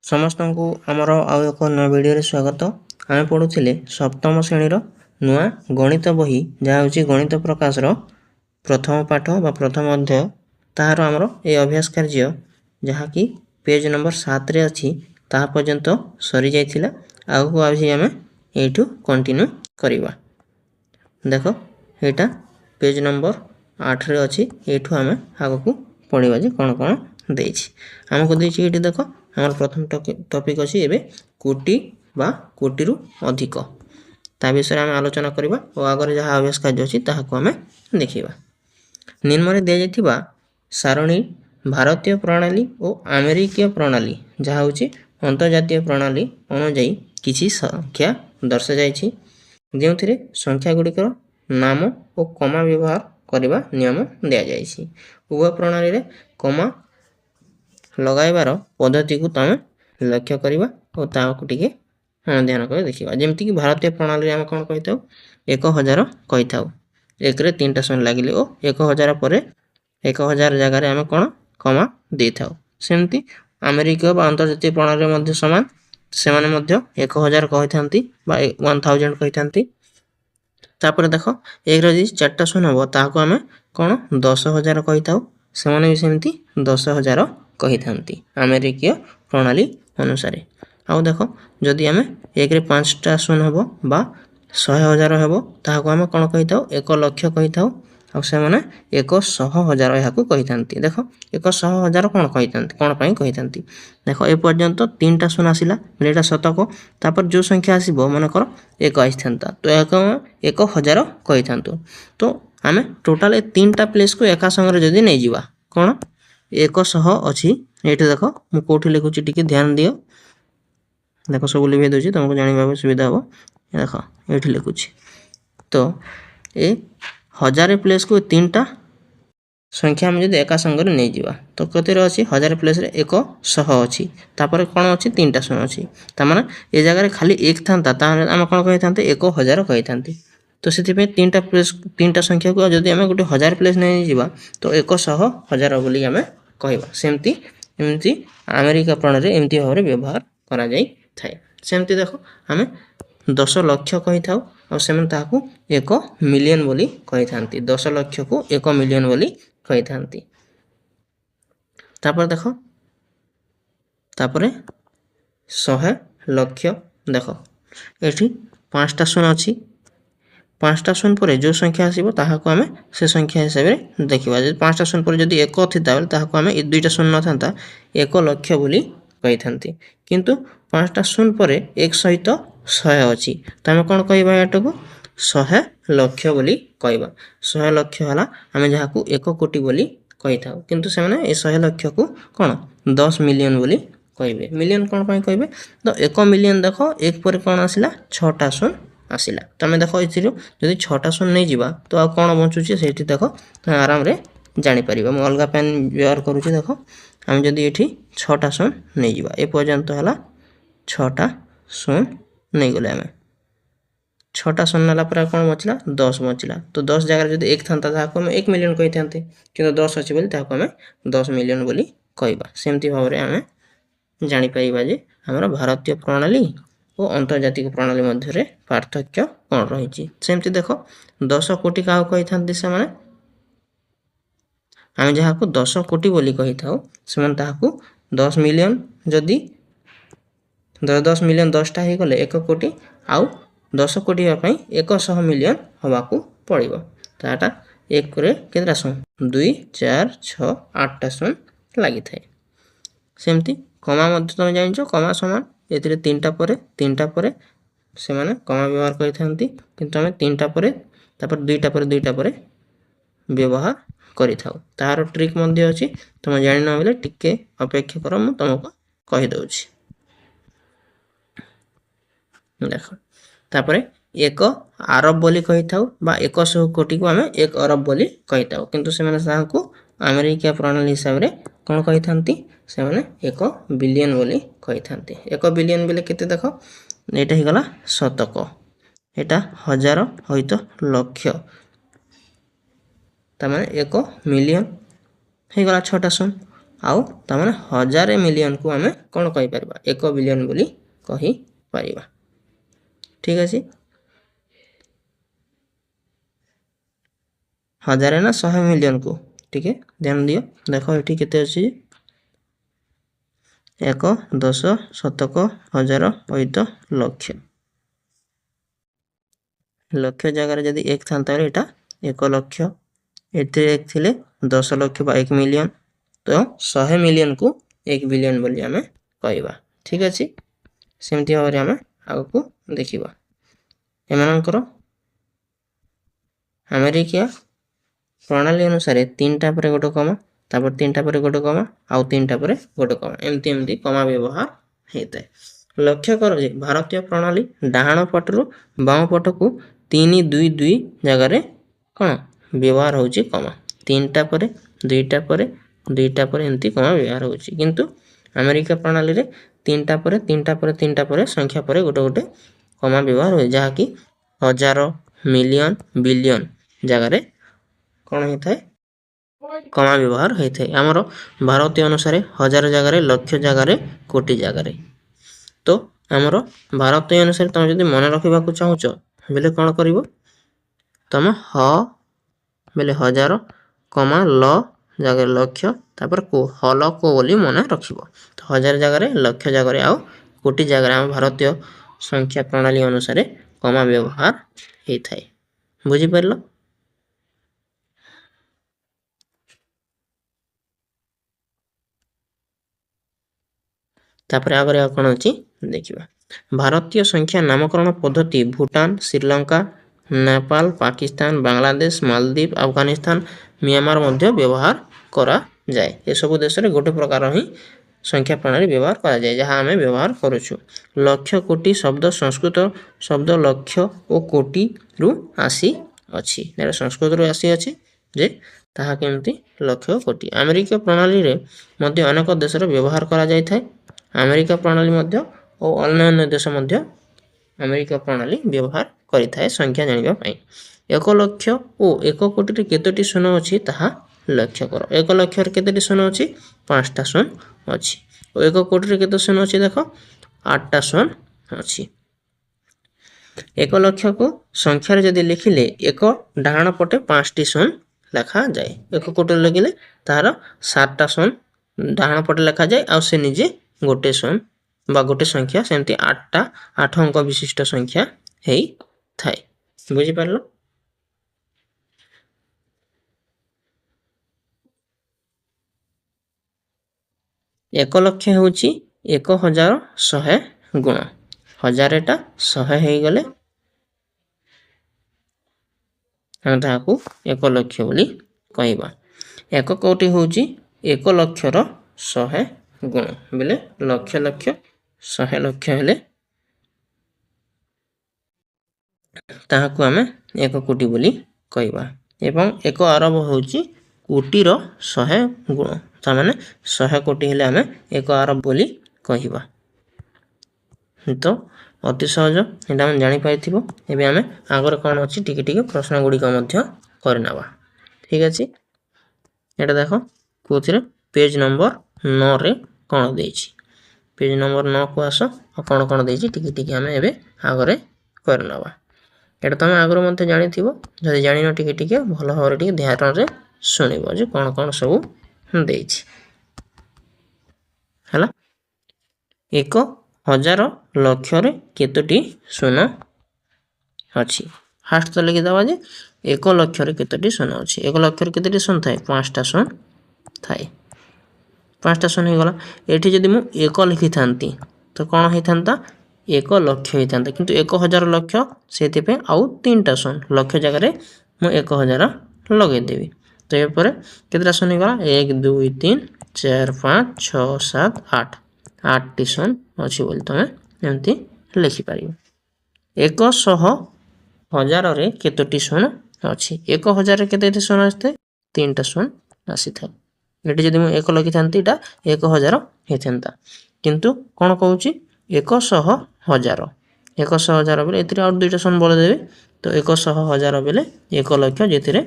समस्त को आमर आउ एक नया वीडियो स्वागत। आम पढ़ुले सप्तम श्रेणी नुआ गणित बही जहाँ हूँ गणित प्रकाश प्रथम पाठ बा प्रथम अध्याय तार आमर ये अभ्यास कार्य जहाँकि पेज नंबर 7 रे अच्छी ता पर्यंत सरी जाइथिला। आगु आज आम यू कंटिन्यू करवा। देख यहाँ पेज नंबर 8 रे अच्छी यू आम आग को पढ़ा जे कौन कौन देछि आमको देछि ये देख आम प्रथम टॉपिक अच्छी एवं कोटि बा कोटिरु अधिक ता विषय आम आलोचना करवा और आगे जहाँ अभ्यास कार्य अच्छी ताकू आम देखा। निम्न दि जाइथिबा सारणी भारतीय प्रणाली और अमेरिकीय प्रणाली जहाँ हूँ अंतर्जातीय प्रणाली अनुजाई किसी संख्या दर्शा जाइछि जो संख्या गुड़िकर नाम और कमा व्यवहार करने नियम दि जाइछि। उभय प्रणाली रे कमा लगाइबार पद्धति को तुम लक्ष्य करवा और ताकू टिके ध्यान कर देखा। जमती कि भारतीय प्रणाली आम कौन कही था 1000 कही था एक रे 3टा शून्य लगिले और 1000 पर 1000 जगार आम कौन कमा दे था। सेमती अमेरिका बा अंतर्जातीय प्रणाली सामान से 1000 कही था 1000 कही था। तापर देख एक रही 4टा शून्य हम ताकू आम कौन 10,000 कही था से भी सेमती 10,000 कही था अमेरिकीय प्रणाली अनुसार। आउ देख जदि आम एक रे 5टा शून्य हम बा 100,000 हम ताकू आम कौन कही था 1 लाख कही था और से 100,000 यहाँ कही था। देख 100,000 कौन कही था कौन पाई कही था देख ए पर्यंत 3टा शून्य आसला मेरा शतक तापर जो संख्या आसो मनकर 1 आसी था तो 1,000 कही था। तो आम टोटाल 3टा प्लेस को एका संगे जदि नहीं जीवा कौन 100 अच्छी ये देख मुझे कौटी लिखुची टी ध्यान दियो देख सब लिखे दूसरी तुमको जानवा सुविधा हम देख ये लिखुची। तो ये 1000 प्लेस को 3टा संख्या में जब एका संगे नहीं जीवा तो कत अच्छी 1000 प्लेस 100 अच्छी तापर कौन अच्छी 3टा शून्य अच्छी तार ये जगह खाली 1 था आम कौन कही था 1,000 कही था। तो से 3टा संख्या को जब आम गोटे 1000 प्लेस नहीं जीवा तो 100,000 बोली आम कहवा सेमती एमती अमेरिका प्रणाली एमती भाव व्यवहार करा जाई थाए। सेमती देख आम 10 लाख कही था और से 1 मिलियन बोली कही था 10 लाख को 1 मिलियन बोली कही था। तापर देख तापर 100 लाख देख ये 5टा शून्य अच्छी 5टा शून्य पर जो संख्या आसो ताकू आम से संख्या हिसाब से देखा। 5टा शून्य पर जब 1 था आम 2टा शून्य न था 1 लाख बोली कही था किंतु 5टा शून्य पर 1 सहित 100 अच्छी तो आम कौन कहवा एटा को 100 लाख बोली कहवा 100 लाख है आम जहाँ को 1 कोटी बोली कही था किंतु से 100 लाख को कौन 10 मिलियन बोली कहे। मिलियन कौन पाई कहे तो 1 मिलियन देख एक पर कौन आसला 6टा शून्य आसला तो आम देख ये 6टा शून्य नहीं जीवा तो आ कौन बचुचे से देख आराम रे जापर मुझे अलग पेन व्यवहार करुँच देख आम जदि ये 6टा शून्य नहीं जीवा ए पर्यंत है 6टा शून्य नहीं गले आम 6टा शून्य नाला पर कौन बचला 10 बचला तो 10 जगह जब 1 था आम 1 मिलियन कही था कि 10 अच्छी बोली आम 10 मिलियन बोली कहवा। सेमती भाव में आम जापर जे आमर भारतीय प्रणाली और अंतर्जातिक प्रणाली मध्य पार्थक्य कौन रही। सेमती देख 10 कोटी क्या कही था से आम जहाँ को 10 कोटी बोली कही था से 10 मिलियन जदि 10 मिलियन 10टा हो गले 1 कोटी आउ 10 कोटी हाँपाई 100 मिलियन हवाक पड़ो ताटा एक केतटा शून्य 2 4 6 8टा शून्य लगी थाए। सेमती कमा तुम जान कमा सामान ये 3टा पर से माने कमा व्यवहार करते किंतु आम 3टा पर तापर 2टा पर 2टा पर व्यवहार करी थाउ तार ट्रिक मध्य अच्छी तुम जान ना बोले टिके अपेक्षा कर मु तुमको कहीदे। देख तापर 1 अरब बोली कही था 100 कोटी को आम 1 अरब बोली कही था किंतु से अमेरिका प्रणाली हिसाब से कौन कही था से 1 बिलियन बोली कही था। 1 बिलियन बोले केते देख यहाँ हो गला शतक यहाँ 1000 हईत लक्ष तार 1 मिलियन हो गला 6टा शून्य आउ ताମାନେ 1000 मिलियन को आमे कोन कहि परबा 1 बिलियन बोली कहि परिबा। ठीक अछि 1000 ना 100 मिलियन को ठीक है ध्यान दियो। देखो एठी केते अछि 1 10 शतक 1000 8 लक्ष लक्ष जगह जदि 1 थांता एटा 1 लक्ष एथे 1 थिले 10 लक्ष बा 1 मिलियन तो 100 मिलियन को 1 बिलियन बोली आमे कहबा। ठीक अछि सेमति भाबरे आमे आगो को देखिबा। एमानकर अमेरिका प्रणाली अनुसार 3टा पर गोटे कमा तापर 3टा पर गोटे कमा आउ 3टा पर गोटे कमा एमती एमती कमा व्यवहार हेतै। लक्ष्य कर जे भारतीय प्रणाली डाहाण पटरु बाम पटकू 3 2 2 जगह रे कोन व्यवहार होची कमा 3टा पर 2टा पर 2टा पर एमती कमा व्यवहार होची। किंतु अमेरिका प्रणाली रे 3टा पर 3टा पर 3टा पर संख्या पर गोटे गोटे कमा व्यवहार होय जहा कि 1000 मिलियन बिलियन जगह रे कोन हेथाय कमा व्यवहार हेथाय। हमरो भारतीय अनुसार 1000 जगह रे लक्ष जगह रे कोटी जगह रे तो हमरो भारतीय अनुसार तुम जदि मन रखिबा को चाहूचो बेले कोन करिवो तुम ह बेले 1000 कमा ल जगह लक्ष तापर को हल को बोली मन रखिबो तो 1000 जगह रे लक्ष जगह रे आ कोटी जगह रे हम भारतीय संख्या प्रणाली अनुसार कमा व्यवहार हेथाय। बुझी परलो तापर आगरे कोन अछि देखिबा। भारतीय संख्या नामकरण पद्धति भूटान श्रीलंका नेपाल पाकिस्तान बांग्लादेश मालदीव अफगानिस्तान म्यांमार मध्य व्यवहार करा जाय। ए सब देश रे गोटे प्रकार ही संख्या प्रणाली व्यवहार करा जाय जहां हमें व्यवहार करूछु। लक्ष कोटी शब्द संस्कृत शब्द लक्ष और कोटी रु आसी अछि एरा संस्कृत रु आसी अछि जे ताहा केमती लक्ष कोटी। अमेरिका प्रणाली रे मध्य अनेक देश रे व्यवहार करा जाय थाय। अमेरिका प्रणाली मध्य और अन्य देश मध्य अमेरिका प्रणाली व्यवहार करि थाए संख्या जानिबा पई। 1 लक्ष और 1 कोटी रे केतोटी शून्य अछि ताहा लक्ष्य करो। 1 लक्ष रे केतोटी शून्य अछि 5टा शून्य अछि और 1 कोटी रे केतो शून्य अछि देखो 8टा शून्य अछि। 1 लक्ष को संख्या रे जदि लिखिले 1 डाहाण पटे 5टी शून्य लिखा जाय 1 कोटी रे लिखिले तार 7टा शून्य डाहाण पटे लिखा जाय आ से निजे गोटे शून्य बा गोटे संख्या सेमती 8टा 8 अंक विशिष्ट संख्या हेई थाए। बुझी पारलो 1 लक्ष होची 1100 गुण 1000 टा 100 हेई गले हम ताकू 1 लक्ष बोली कहबा। 1 कोटी होची 1 लक्ष रो 100 गुण बेले लक्ष लक्ष 100 लक्ष हेले ताहाकू हमें 1 कोटी बोली कहबा। एवं 1 अरब होची कोटी रो 100 गुण ता माने 100 कोटी हेले हमें 1 अरब बोली कहबा। तो अति सहज एटा हम जानि पाइथिबो। एबे हमें आगर कोन अछि टिके टिके प्रश्न गुडी का मध्य करनाबा। ठीक अछि एटा देखो कोथिरे पेज नंबर 9 रे कोन देछि पेज नंबर 9 को आसो कोन कोन देछि टिके टिके हमें एबे आगरे करनाबा। एटा तमे आगर मते जानि थिबो जदि जानि न टिके टिके भलो भाबरे टिके ध्यान रे सुनिबो जे कोन कोन सब देछि हला। 1000 लक्ष रे केतोटी शून्य अछि फास्ट तो लिखि दबा जे 1 लक्ष रे केतोटी शून्य अछि 1 लक्ष रे केतोटी शून्य थाए 5टा शून्य थाए 5टा शून्य हे गला। एठी जदि मु 1 लिखि थांती तो कोन हे थांता 1 लक्ष हे थांता किंतु 1000 लक्ष सेति पे आउ 3टा शून्य लक्ष जगह रे मु 1000 लगे देबी तो ए परे केतरा शून्य गला 1 2 3 4 5 6 7 8 8टी शून्य अछि बोल तमे एमती लिखि पारिबो। 100,000 रे केतोटी शून्य अछि 1000 रे केतेटी शून्य आस्ते 3टा शून्य आसी थाए। एटी जदि मु 1 लिखि थांती ता 1000 हेथंता किंतु कोन कहूची 100,000 100,000 बेले एतिरे और 2टा शून्य बोले देबे तो 100,000 बेले 1 लक्ष जेतिरे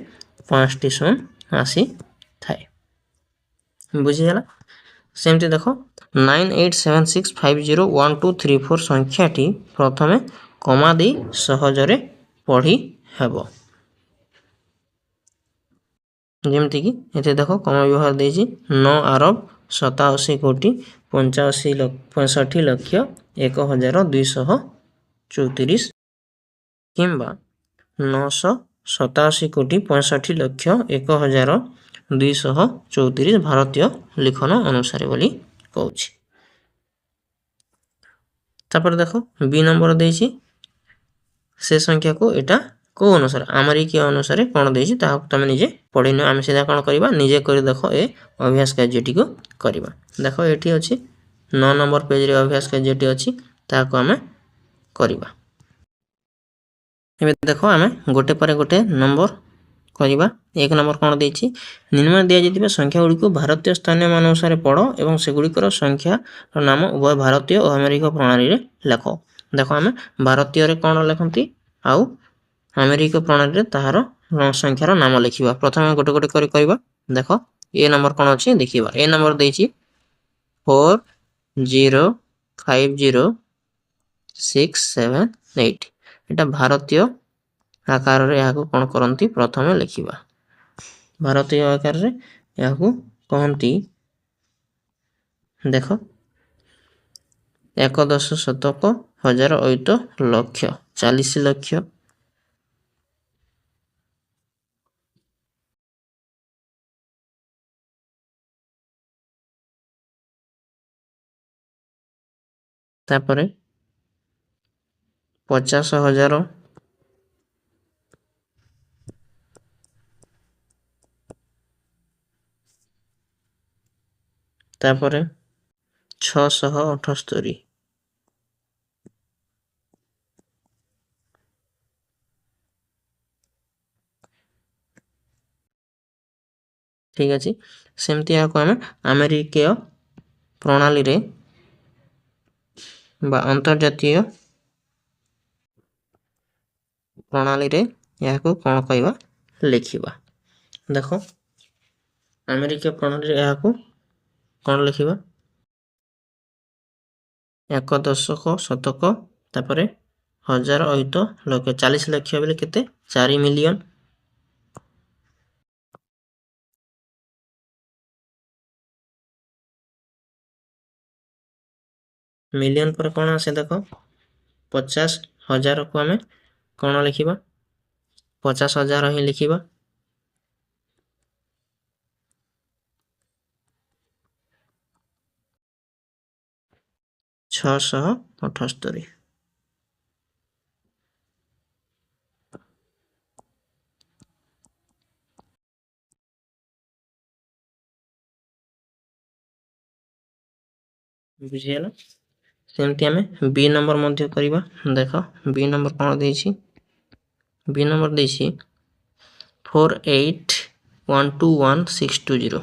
5टी शून्य आसी थाए। बुझी जाला सेमती देख 9876501234 संख्याटी प्रथमे कमा दे सहजरे पढ़ी हेब। जमती कि ये देख कमा व्यवहार देछि 9 अरब 87 कोटी 65 लक्ष 1234 किंबा 987 कोटी 65 लक्ष 1234 भारतीय लिखन अनुसार बोली कहूछि। तापर देख बी नंबर देछि से संख्या को एटा को अनुसार अमेरिकी अनुसार कौन देछि ता तुम निजे पढ़ी न। आम सीधा कौन करवा निजे कर देख ए अभ्यास कार्यटी को करवा। देख ये अच्छी 9 नंबर पेज रे अभ्यास कार्यटी अच्छी ताको आम करवा। एबे देखो आम गोटे पर गोटे नंबर करवा। एक नंबर कौन देछि निम्न दिया जाइतिबा संख्या गुडी को भारतीय स्थानीय मान अनुसार पढ़ एवं से गुडीकर संख्या नाम उभय भारतीय और अमेरिका प्रणाली रे लेख। देखो आम भारतीय रे कौन लिखंती आउ अमेरिका प्रणाली रे ताहार संख्यार नाम लिखिबा। प्रथमे गोटे गोटे करि करबा। देखो ए नंबर कौन अछि देखिबा। ए नंबर देछि 405067 एटा भारतीय आकार रे याको कौन करंती प्रथमे लिखिबा। भारतीय आकार रे याको कहंती देखो 11 शतक 1000 8 लक्ष 40 लक्ष तापरे 50,000 तापरे 678 ठीक अछि। सेमती याको आमे अमेरिकीय प्रणाली रे बा अंतर्जातीय प्रणाली रे याको कोन कहबा लिखिबा। देखो अमेरिकीय प्रणाली रे याको कोन लिखिबा 11 शतक तापरे 1000 8 लक्ष 40 लक्ष बेले केते 4 मिलियन मिलियन पर कौन आसे देखो 50,000 को आमे कौन लिखिबा 50,000 ही लिखिबा। 678 बुझियला। सेमती आमे बी नंबर मध्य करिबा। देखो बी नंबर कौन देछि बी नंबर देछि 48121620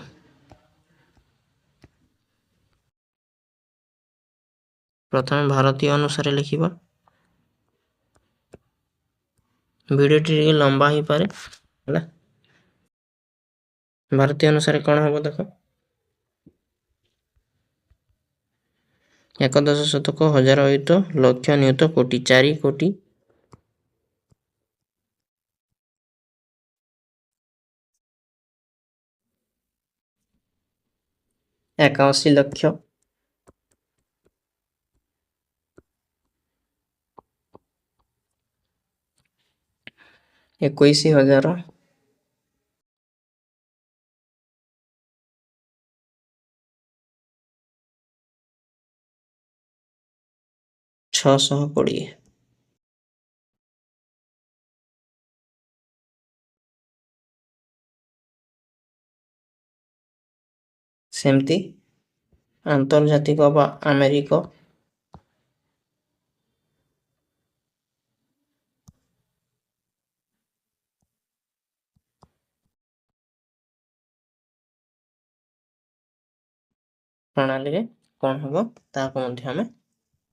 प्रथम भारतीय अनुसार लिखिबा। वीडियो टी लंबा ही पारे हला भारतीय अनुसार कौन होबो देखो 11 शतक 1000 8 लक्ष नियुत कोटी 4 कोटी 81 लक्ष 21,000 620 सेमती आंतर्जातिक बा अमेरिका प्रणाली रे कौन होबो ताको मध्ये हमें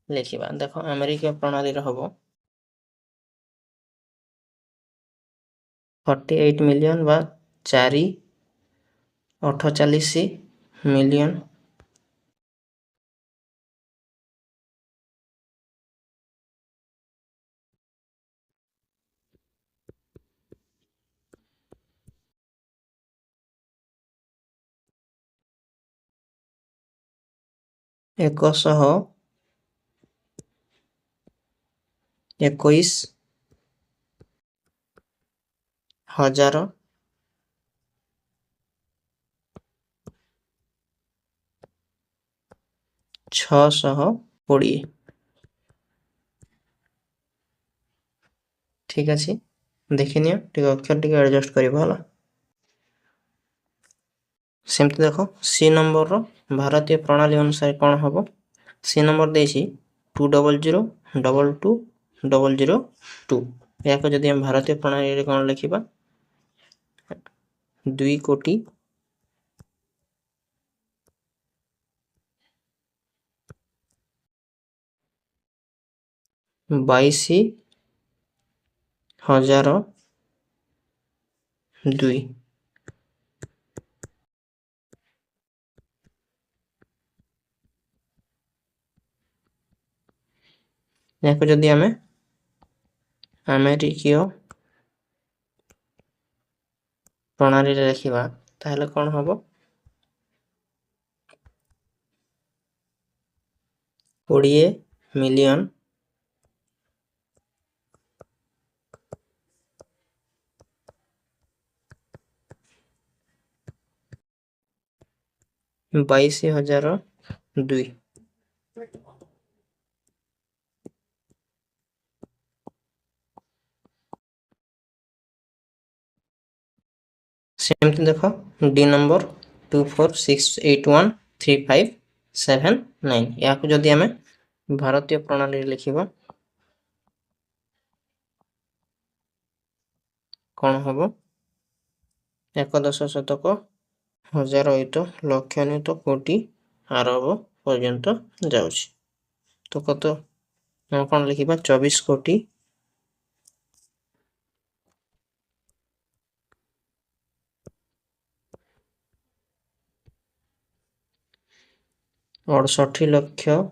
लिखिबा। देखो अमेरिका प्रणाली रे होबो 48 मिलियन बा 4 48 मिलियन 121 ହଜାର 620। ଠିକ୍ ଅଛି, ଦେଖିନିଅ ଟିକେ ଅକ୍ଷର ଟିକେ ଆଡ଼ଜଷ୍ଟ କରିବ ହେଲା। ସେମିତି ଦେଖ ସି ନମ୍ବରର ଭାରତୀୟ ପ୍ରଣାଳୀ ଅନୁସାରେ କ'ଣ ହେବ? ସି ନମ୍ବର ଦେଇଛି 2002222। ଏହାକୁ ଯଦି ଆମେ ଭାରତୀୟ ପ୍ରଣାଳୀରେ କ'ଣ ଲେଖିବା? 2,22,002। ଏହାକୁ ଯଦି ଆମେ ଆମେରିକୀୟ ପ୍ରଣାଳୀରେ ଲେଖିବା ତାହେଲେ କ'ଣ ହେବ? 20 ମିଲିୟନ 22,002। ସେମିତି ଦେଖ ଡି ନମ୍ବର 246813579। ଏହାକୁ ଯଦି ଆମେ ଭାରତୀୟ ପ୍ରଣାଳୀରେ ଲେଖିବା କ'ଣ ହେବ? 1,000,000,000 ହଜାର ଲକ୍ଷ ନିୟୁତ କୋଟି ଆରବ ପର୍ଯ୍ୟନ୍ତ ଯାଉଛି। ତ କତ ଆମେ କ'ଣ ଲେଖିବା? 24 କୋଟି 68,00,000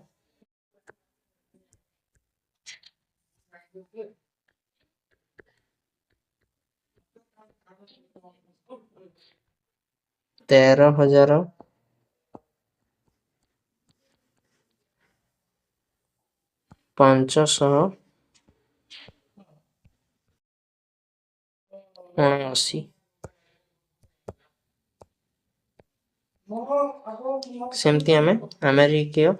13,579। ସେମିତି ଆମେ ଆମେରିକୀୟ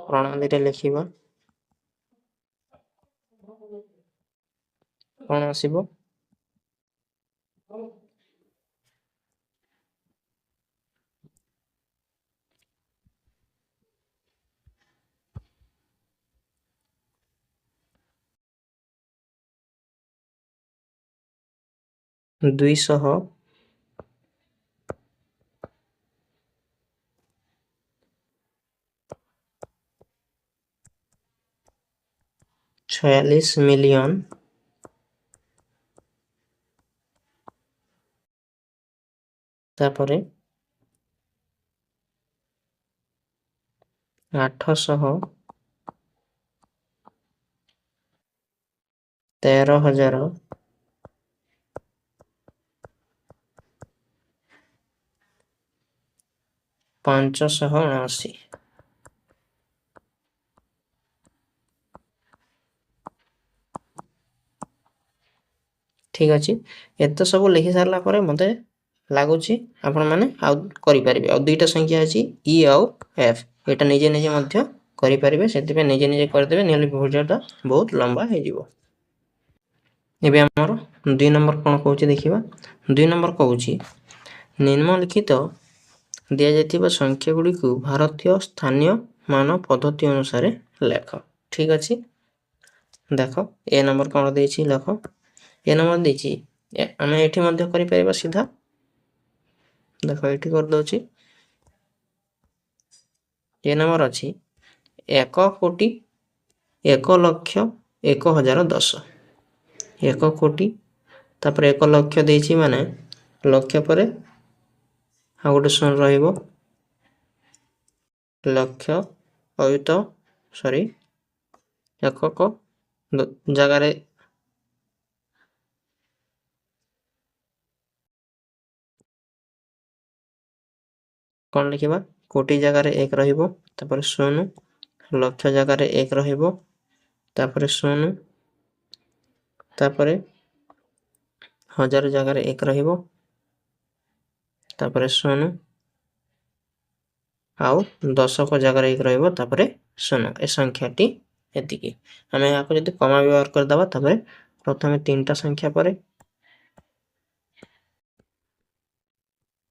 ପ୍ରଣାଳୀରେ ଲେଖିବା କ'ଣ ଆସିବ? 246 ମିଲିୟନ 813,579। ଠିକ୍ ଅଛି, ଏତେ ସବୁ ଲେଖି ସାରିଲା ପରେ ମୋତେ ଲାଗୁଛି ଆପଣମାନେ ଆଉ କରିପାରିବେ। ଆଉ ଦୁଇଟା ସଂଖ୍ୟା ଅଛି ଇ ଆଉ ଏଫ୍, ଏଇଟା ନିଜେ ନିଜେ ମଧ୍ୟ କରିପାରିବେ। ସେଥିପାଇଁ ନିଜେ ନିଜେ କରିଦେବେ, ନହେଲେ ଭିଡ଼ିଓଟା ବହୁତ ଲମ୍ବା ହେଇଯିବ। ଏବେ ଆମର 2 ନମ୍ବର କ'ଣ କହୁଛି ଦେଖିବା। 2 ନମ୍ବର କହୁଛି ନିମ୍ନଲିଖିତ ଦିଆଯାଇଥିବା ସଂଖ୍ୟାଗୁଡ଼ିକୁ ଭାରତୀୟ ସ୍ଥାନୀୟ ମାନ ପଦ୍ଧତି ଅନୁସାରେ ଲେଖ। ଠିକ୍ ଅଛି, ଦେଖ ଏ ନମ୍ବର କ'ଣ ଦେଇଛି ଲେଖ। ଏ ନମ୍ବର ଦେଇଛି, ଆମେ ଏଠି ମଧ୍ୟ କରିପାରିବା ସିଧା। ଦେଖ ଏଠି କରିଦେଉଛି। ଏ ନମ୍ବର ଅଛି 1,01,01,010। 1 କୋଟି ତାପରେ 1 ଲକ୍ଷ ଦେଇଛି, ମାନେ ଲକ୍ଷ ପରେ ଆଉ ଗୋଟେ ଶୂନ ରହିବ। ଲକ୍ଷ ଏକକ ଜାଗାରେ କ'ଣ ଲେଖିବା? କୋଟି ଜାଗାରେ 1 ରହିବ, ତାପରେ 0, ଲକ୍ଷ ଜାଗାରେ 1 ରହିବ, ତାପରେ 0, ତାପରେ ହଜାର ଜାଗାରେ 1 ରହିବ, ତାପରେ 0, ଆଉ ଦଶକ ଜାଗାରେ 1 ରହିବ, ତାପରେ 0। ଏ ସଂଖ୍ୟାଟି ଏତିକି। ଆମେ ଏହାକୁ ଯଦି କମା ବ୍ୟବହାର କରିଦେବା, ତାପରେ ପ୍ରଥମେ 3ଟା ସଂଖ୍ୟା ପରେ,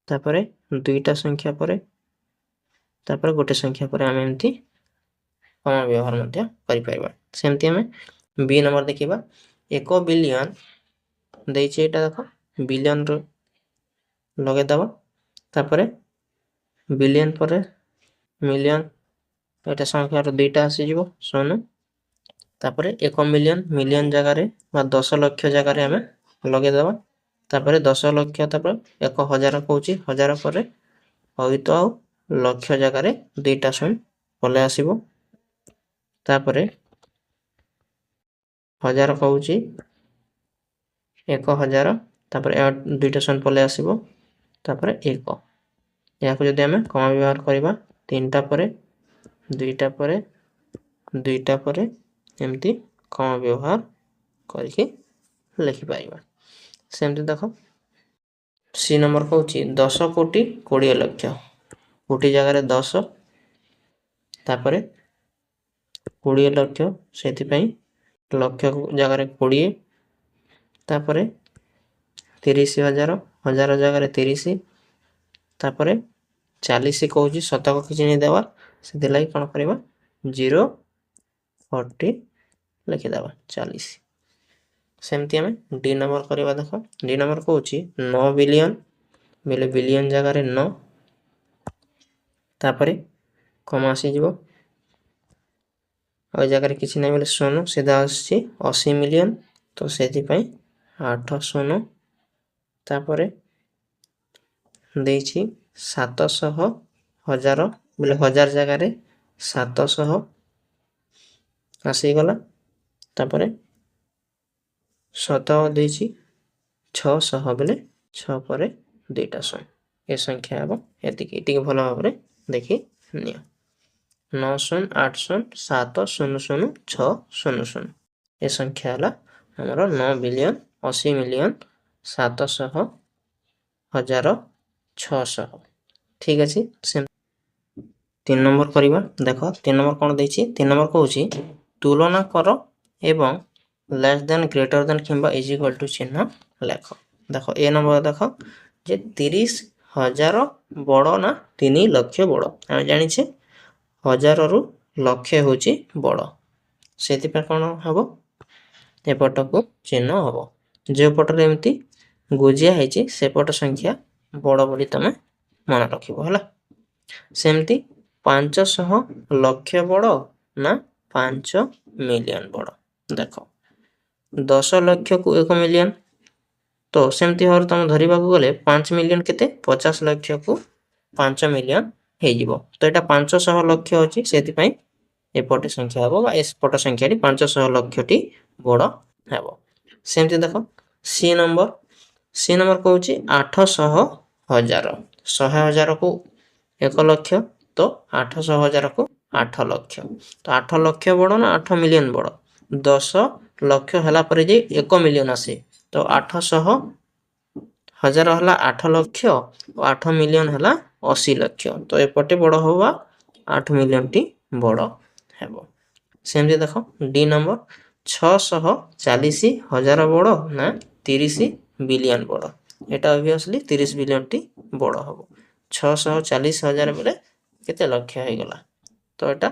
ତାପରେ 2ଟା ସଂଖ୍ୟା ପରେ, ତାପରେ ଗୋଟେ ସଂଖ୍ୟା ପରେ ଆମେ ଏମିତି କମା ବ୍ୟବହାର ମଧ୍ୟ କରିପାରିବା। ସେମିତି ଆମେ B ନମ୍ବର ଦେଖିବା। 1 ବିଲିୟନ ଦେଇଛି, ଏଇଟା ଦେଖ ବିଲିୟନରୁ ଲଗେଇଦେବା, ତାପରେ ବିଲିୟନ ପରେ ମିଲିୟନ, ଏଇଟା ସଂଖ୍ୟାରୁ 2ଟା ଆସିଯିବ 0, ତାପରେ 1 ମିଲିୟନ, ମିଲିୟନ ଜାଗାରେ ବା 10 ଲକ୍ଷ ଜାଗାରେ ଆମେ ଲଗେଇଦେବା, ତାପରେ 10 ଲକ୍ଷ, ତାପରେ 1000 କହୁଛି, 1000 ପରେ ଅୟୁତ ଆଉ ଲକ୍ଷ ଜାଗାରେ 2ଟା ଶୂନ ପଳେଇ ଆସିବ, ତାପରେ 1000 କହୁଛି 1000, ତାପରେ 2ଟା ଶୂନ ପଳେଇ ଆସିବ, ତାପରେ 1। ଏହାକୁ ଯଦି ଆମେ କମା ବ୍ୟବହାର କରିବା, 3ଟା ପରେ 2ଟା ପରେ 2ଟା ପରେ ଏମିତି କମା ବ୍ୟବହାର କରିକି ଲେଖିପାରିବା। ସେମିତି ଦେଖ C ନମ୍ବର କହୁଛି 10 କୋଟି 20 ଲକ୍ଷ, କୋଟି ଜାଗାରେ 10, ତାପରେ 20 ଲକ୍ଷ, ସେଥିପାଇଁ ଲକ୍ଷ ଜାଗାରେ 20, ତାପରେ 30,000, 1000 ଜାଗାରେ 30, ତାପରେ 40 କହୁଛି, ଶତକ କିଛି ନେଇ ଦେବା, ସେଥିଲାଗି କ'ଣ କରିବା 040 ଲେଖିଦେବା 40। ସେମିତି ଆମେ D ନମ୍ବର କରିବା। ଦେଖ D ନମ୍ବର କହୁଛି 9 ବିଲିୟନ, ବୋଲେ ବିଲିୟନ ଜାଗାରେ 9, ତାପରେ କମା ଆସିଯିବ, ଆଉ ଜାଗାରେ କିଛି ନାହିଁ ବୋଲେ 0, ସିଧା ଆସୁଛି 80 ମିଲିୟନ, ତ ସେଥିପାଇଁ 800, ତାପରେ ଦେଇଛି 700, 1000 ବୋଲେ 1000 ଜାଗାରେ 700 ଆସିଗଲା, ତାପରେ ଶତକ ଦେଇଛି 600 ବୋଲେ 6 ପରେ 2ଟା ଶୂନ। ଏ ସଂଖ୍ୟା ହେବ ଏତିକି। ଟିକେ ଭଲ ଭାବରେ ଦେଖି ନିଅ। 9 0 8 0 7 0 0 6 0 0। ଏ ସଂଖ୍ୟା ହେଲା ଆମର 9 ବିଲିୟନ 80 ମିଲିୟନ 700 1000 600। ଠିକ୍ ଅଛି। 3 ନମ୍ବର କରିବା। ଦେଖ 3 ନମ୍ବର କ'ଣ ଦେଇଛି? 3 ନମ୍ବର କହୁଛି ତୁଳନା କର ଏବଂ ଲେସ୍ ଦେନ୍ ଗ୍ରେଟର ଦେନ୍ କିମ୍ବା ଇଜ୍ ଇକ୍ୱାଲ୍ ଟୁ ଚିହ୍ନ ଲେଖ। ଦେଖ ଏ ନମ୍ବର ଦେଖ ଯେ 30,000 ବଡ଼ ନା 3 ଲକ୍ଷ ବଡ଼। ଆମେ ଜାଣିଛେ 1000ରୁ ଲକ୍ଷ ହେଉଛି ବଡ଼, ସେଥିପାଇଁ କ'ଣ ହେବ ଏପଟକୁ ଚିହ୍ନ ହେବ। ଯେଉଁ ପଟରେ ଏମିତି ଗୁଜିଆ ହେଇଛି ସେପଟ ସଂଖ୍ୟା ବଡ଼ ବୋଲି ତମେ ମନେ ରଖିବ ହେଲା। ସେମିତି 500 ଲକ୍ଷ ବଡ଼ ନା 5 ମିଲିୟନ ବଡ଼। ଦେଖ 10 ଲକ୍ଷକୁ 1 ମିଲିୟନ, ତ ସେମିତି ଭାବରେ ତମେ ଧରିବାକୁ ଗଲେ 5 ମିଲିୟନ କେତେ 50 ଲକ୍ଷକୁ 5 ମିଲିୟନ ହେଇଯିବ। ତ ଏଇଟା 500 ଲକ୍ଷ ଅଛି, ସେଥିପାଇଁ ଏପଟେ ସଂଖ୍ୟା ହେବ ବା ଏପଟ ସଂଖ୍ୟାଟି 500 ଲକ୍ଷଟି ବଡ଼ ହେବ। ସେମିତି ଦେଖ ସି ନମ୍ବର କହୁଛି 800 ହଜାର। 100,000କୁ 1 ଲକ୍ଷ, ତ 800,000କୁ 8 ଲକ୍ଷ। ତ 8 ଲକ୍ଷ ବଡ଼ ନା 8 ମିଲିୟନ ବଡ଼? 10 ଲକ୍ଷ ହେଲା ପରେ ଯେ 1 ମିଲିୟନ ଆସେ, ତ 800,000 ହେଲା 8 ଲକ୍ଷ ଓ 8 ମିଲିୟନ ହେଲା 80 ଲକ୍ଷ। ତ ଏପଟେ ବଡ଼ ହେବ, 8 ମିଲିୟନଟି ବଡ଼ ହେବ। ସେମିତି ଦେଖ ଡି ନମ୍ବର 640,000 ବଡ଼ ନା 30 ବିଲିୟନ ବଡ଼? এটা অবভিয়াসলি 30 বিলিয়নটি বড় হব। 640,000 বেলে কেতে লক্ষ হয়ে গলা, তো এটা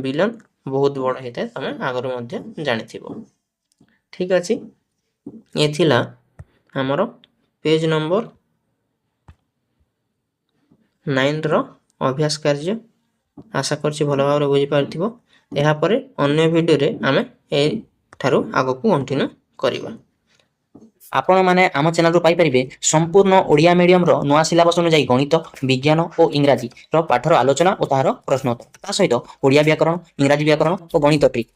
বিলিয়ন বহুত বড় হইতে তুমি আগর মধ্যে জানিথিব। ঠিক আছে, এ থিলা আমার পেজ নম্বর 9 র অভ্যাস কার্য। আশা করছি ভালো ভাবে বুঝি পারিথিব। ଏହା ପରେ ଅନ୍ୟ ଭିଡ଼ିଓରେ ଆମେ ଏଠାରୁ ଆଗକୁ କଣ୍ଟିନ୍ୟୁ କରିବା। ଆପଣମାନେ ଆମ ଚ୍ୟାନେଲରୁ ପାଇପାରିବେ ସମ୍ପୂର୍ଣ୍ଣ ଓଡ଼ିଆ ମିଡ଼ିୟମର ନୂଆ ସିଲାବସ୍ ଅନୁଯାୟୀ ଗଣିତ, ବିଜ୍ଞାନ ଓ ଇଂରାଜୀର ପାଠର ଆଲୋଚନା ଓ ତାହାର ପ୍ରଶ୍ନୋତ୍ତର, ତା ସହିତ ଓଡ଼ିଆ ବ୍ୟାକରଣ, ଇଂରାଜୀ ବ୍ୟାକରଣ ଓ ଗଣିତ ଟ୍ରିକ୍।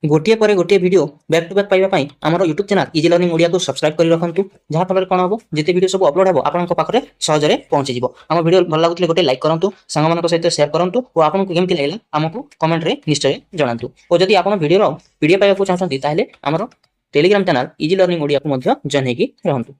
ଗୋଟିଏ ପରେ ଗୋଟିଏ ଭିଡ଼ିଓ ବ୍ୟାକ୍ ଟୁ ବ୍ୟାକ୍ ପାଇବା ପାଇଁ ଆମର ୟୁଟ୍ୟୁବ୍ ଚ୍ୟାନେଲ୍ ଇଜି ଲର୍ଣ୍ଣିଂ ଓଡ଼ିଆକୁ ସବସ୍କ୍ରାଇବ୍ କରି ରଖନ୍ତୁ। ଯାହାଫଳରେ କ'ଣ ହେବ, ଯେତେ ଭିଡ଼ିଓ ସବୁ ଅପଲୋଡ଼ ହେବ ଆପଣଙ୍କ ପାଖରେ ସହଜରେ ପହଞ୍ଚିଯିବ। ଆମ ଭିଡ଼ିଓ ଭଲ ଲାଗୁଥିଲେ ଗୋଟେ ଲାଇକ୍ କରନ୍ତୁ, ସାଙ୍ଗମାନଙ୍କ ସହିତ ସେୟାର କରନ୍ତୁ ଓ ଆପଣଙ୍କୁ କେମିତି ଲାଗିଲା ଆମକୁ କମେଣ୍ଟରେ ନିଶ୍ଚୟ ଜଣାନ୍ତୁ। ଓ ଯଦି ଆପଣ ଭିଡ଼ିଓର ପିଡ଼ିଏଫ୍ ପାଇବାକୁ ଚାହୁଁଛନ୍ତି ତାହେଲେ ଆମର ଟେଲିଗ୍ରାମ ଚ୍ୟାନେଲ୍ ଇଜି ଲର୍ଣ୍ଣିଂ ଓଡ଼ିଆକୁ ମଧ୍ୟ ଜଏନ୍ ହେଇକି ରହନ୍ତୁ।